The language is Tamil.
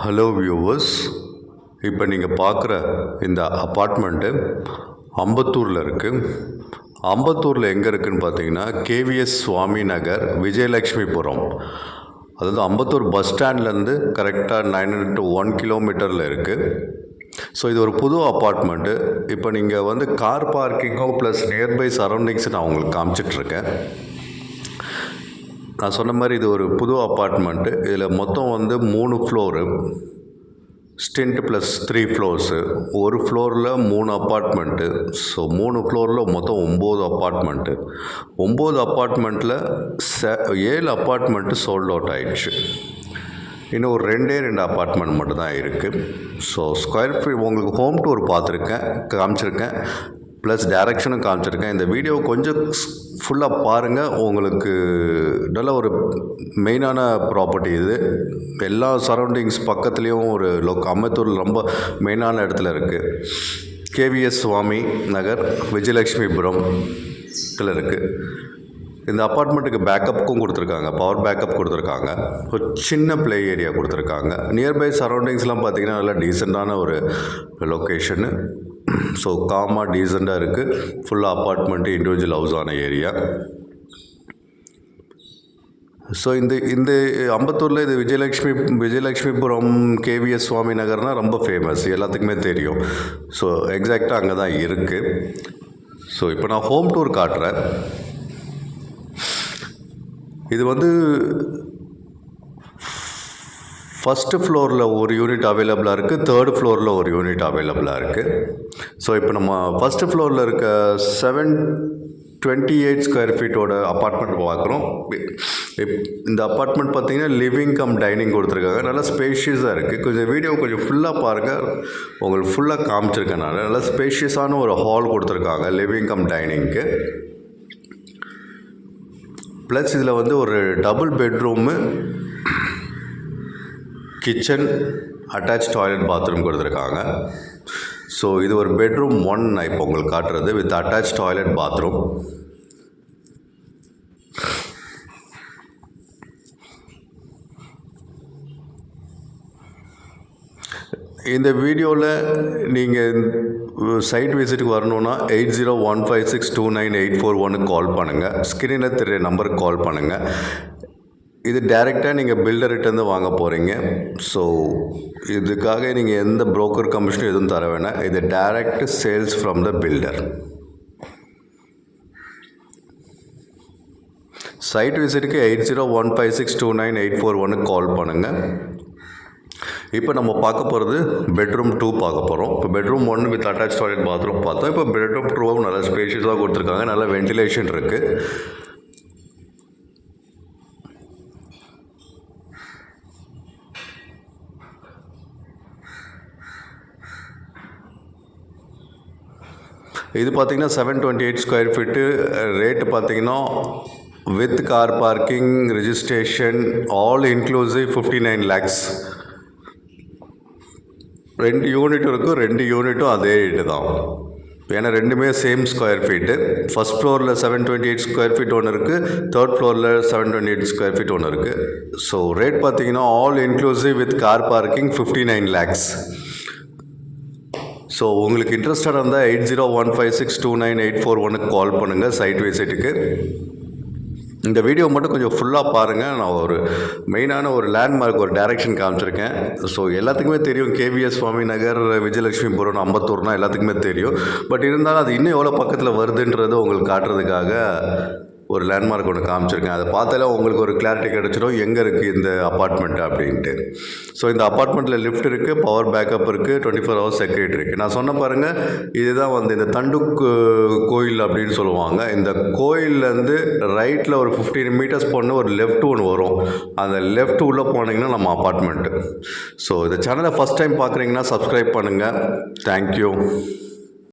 ஹலோ வியூவர்ஸ், இப்போ நீங்கள் பார்க்குற இந்த அப்பார்ட்மெண்ட்டு அம்பத்தூரில் இருக்குது. அம்பத்தூரில் எங்கே இருக்குதுன்னு பார்த்தீங்கன்னா கேவிஎஸ் சுவாமி நகர், விஜயலக்ஷ்மிபுரம். அதாவது அம்பத்தூர் பஸ் ஸ்டாண்ட்லேருந்து கரெக்டாக 9 to 1 கிலோமீட்டரில் இருக்குது. ஸோ இது ஒரு புது அப்பார்ட்மெண்ட்டு. இப்போ நீங்கள் வந்து கார் பார்க்கிங்கோ ப்ளஸ் நியர்பை சரௌண்டிங்ஸ் நான் உங்களுக்கு காமிச்சிட்ருக்கேன். நான் சொன்ன மாதிரி இது ஒரு புது அப்பார்ட்மெண்ட்டு. இதில் மொத்தம் வந்து 3 ஃப்ளோரு, ஸ்டிண்ட் ப்ளஸ் 3 ஃப்ளோர்ஸு. ஒரு ஃப்ளோரில் 3 அப்பார்ட்மெண்ட்டு. ஸோ 3 ஃப்ளோரில் மொத்தம் 9 அப்பார்ட்மெண்ட்டு. 9 அப்பார்ட்மெண்ட்டில் 7 அப்பார்ட்மெண்ட்டு சோல்ட் அவுட் ஆயிடுச்சு. இன்னும் ஒரு 2 அப்பார்ட்மெண்ட் மட்டும்தான் இருக்குது. ஸோ ஸ்கொயர் ஃபீட் உங்களுக்கு ஹோம் டூர் காமிச்சிருக்கேன், ப்ளஸ் டைரக்ஷனும் காமிச்சிருக்கேன். இந்த வீடியோ கொஞ்சம் ஃபுல்லாக பாருங்கள். உங்களுக்கு நல்ல ஒரு மெயினான ப்ராப்பர்ட்டி இது. எல்லா சரௌண்டிங்ஸ் பக்கத்துலேயும் ஒரு அம்பத்தூரில் ரொம்ப மெயினான இடத்துல இருக்குது. கேவிஎஸ் சுவாமி நகர், விஜயலக்ஷ்மிபுரம் இதில் இருக்குது. இந்த அப்பார்ட்மெண்ட்டுக்கு பேக்கப்புக்கும் கொடுத்துருக்காங்க, பவர் பேக்கப் கொடுத்துருக்காங்க, ஒரு சின்ன ப்ளே ஏரியா கொடுத்துருக்காங்க. நியர்பை சரௌண்டிங்ஸ்லாம் பார்த்திங்கன்னா நல்லா டீசெண்டான ஒரு லொக்கேஷனு. ஸோ காமாக டீசெண்டாக இருக்குது. ஃபுல்லாக அப்பார்ட்மெண்ட்டு, இண்டிவிஜுவல் ஹவுஸான ஏரியா. ஸோ இந்த அம்பத்தூரில் இது விஜயலக்ஷ்மிபுரம் கேவிஎஸ் சுவாமி நகர்னால் ரொம்ப ஃபேமஸ், எல்லாத்துக்குமே தெரியும். ஸோ எக்ஸாக்டாக அங்கே தான் இருக்குது. ஸோ இப்போ நான் ஹோம் டூர் காட்டுறேன். இது வந்து ஃபஸ்ட்டு ஃப்ளோரில் ஒரு யூனிட் அவைலபிளாக இருக்குது, 3rd ஃப்ளோரில் ஒரு யூனிட் அவைலபிளாக இருக்குது. ஸோ இப்போ நம்ம ஃபஸ்ட்டு ஃப்ளோரில் இருக்க 728 ஸ்கொயர் ஃபீட்டோட அப்பார்ட்மெண்ட் பார்க்குறோம். இந்த அப்பார்ட்மெண்ட் பார்த்திங்கன்னா லிவிங் கம் டைனிங் கொடுத்துருக்காங்க. நல்லா ஸ்பேஷியஸாக இருக்குது. கொஞ்சம் வீடியோ கொஞ்சம் ஃபுல்லாக பாருங்கள், உங்களுக்கு ஃபுல்லாக காமிச்சிருக்கேன் நான். நல்லா ஸ்பேஷியஸான ஒரு ஹால் கொடுத்துருக்காங்க லிவிங் கம் டைனிங்க்கு. ப்ளஸ் இதில் வந்து ஒரு double bedroom, kitchen, attach toilet, bathroom கொடுத்துருக்காங்க. ஸோ இது ஒரு பெட்ரூம் 1 நான் இப்போ உங்களுக்கு காட்டுறது, வித் அட்டாச் டாய்லெட், பாத்ரூம். இந்த வீடியோவில் நீங்கள் சைட் விசிட்டுக்கு வரணுன்னா 8015629841 கால் பண்ணுங்கள். ஸ்க்ரீனில் தெரிய நம்பருக்கு கால் பண்ணுங்கள். இது டைரெக்டாக நீங்கள் பில்டர்கிட்டேருந்து வாங்க போகிறீங்க. ஸோ இதுக்காக நீங்கள் எந்த புரோக்கர் கமிஷனும் எதுவும் தர வேணாம். இது direct sales from the builder. Site விசிட்டுக்கு 8015629841 கால் பண்ணுங்கள். இப்போ நம்ம பார்க்க போகிறது பெட்ரூம் 2 பார்க்க போகிறோம். இப்போ bedroom 1 with attach toilet, bathroom பார்த்தோம். இப்போ பெட்ரூம் 2 நல்லா ஸ்பேஷியஸாக கொடுத்துருக்காங்க, நல்ல வென்டிலேஷன் இருக்குது. இது பார்த்திங்கன்னா 728 ஸ்கொயர் ஃபீட்டு. ரேட்டு பார்த்திங்கன்னா with car parking, registration all inclusive 59 lakhs. 2 unit இருக்கும், 2 யூனிட்டும் அதே ரேட்டு தான். ஏன்னா ரெண்டுமே சேம் ஸ்கொயர் ஃபீட்டு. ஃபஸ்ட் ஃப்ளோரில் 728 ஸ்கொயர் ஃபீட் ஒன்று இருக்குது, 3rd ஃப்ளோரில் 728 ஸ்கொயர் ஃபீட் ஒன்று இருக்குது. ஸோ ரேட் பார்த்திங்கன்னா all inclusive with car parking 59 lakhs. So உங்களுக்கு இன்ட்ரெஸ்டாக இருந்தால் 8015629841 கால் பண்ணுங்கள் சைட் விசிட்டுக்கு. இந்த வீடியோ மட்டும் கொஞ்சம் ஃபுல்லாக பாருங்கள். நான் ஒரு மெயினான ஒரு லேண்ட்மார்க், ஒரு டைரக்ஷன் காமிச்சிருக்கேன். ஸோ எல்லாத்துக்குமே தெரியும் கேவிஎஸ் சுவாமி நகர், விஜயலக்ஷ்மிபுரம், அம்பத்தூர்னால் எல்லாத்துக்குமே தெரியும். பட் இருந்தாலும் அது இன்னும் எவ்வளோ பக்கத்தில் வருதுன்றது உங்களுக்கு காட்டுறதுக்காக ஒரு லேண்ட்மார்க் ஒன்று காமிச்சிருக்கேன். அதை பார்த்தாலே உங்களுக்கு ஒரு கிளாரிட்டி கிடச்சிடும் எங்கே இருக்குது இந்த அப்பார்ட்மெண்ட் அப்படின்ட்டு. ஸோ இந்த அப்பார்ட்மெண்ட்டில் லிஃப்ட் இருக்குது, பவர் பேக்கப் இருக்குது, 24 hours செக்யூரிட்டி இருக்குது. நான் சொன்ன பாருங்கள், இதுதான் வந்து இந்த தண்டு கோயில் அப்படின்னு சொல்லுவாங்க. இந்த கோயிலேருந்து ரைட்டில் ஒரு 15 meters போன ஒரு லெஃப்ட் ஒன்று வரும். அந்த லெஃப்ட் உள்ளே போனீங்கன்னா நம்ம அப்பார்ட்மெண்ட்டு. ஸோ இந்த சேனலை ஃபஸ்ட் டைம் பார்க்குறீங்கன்னா சப்ஸ்கிரைப் பண்ணுங்கள். தேங்க்யூ.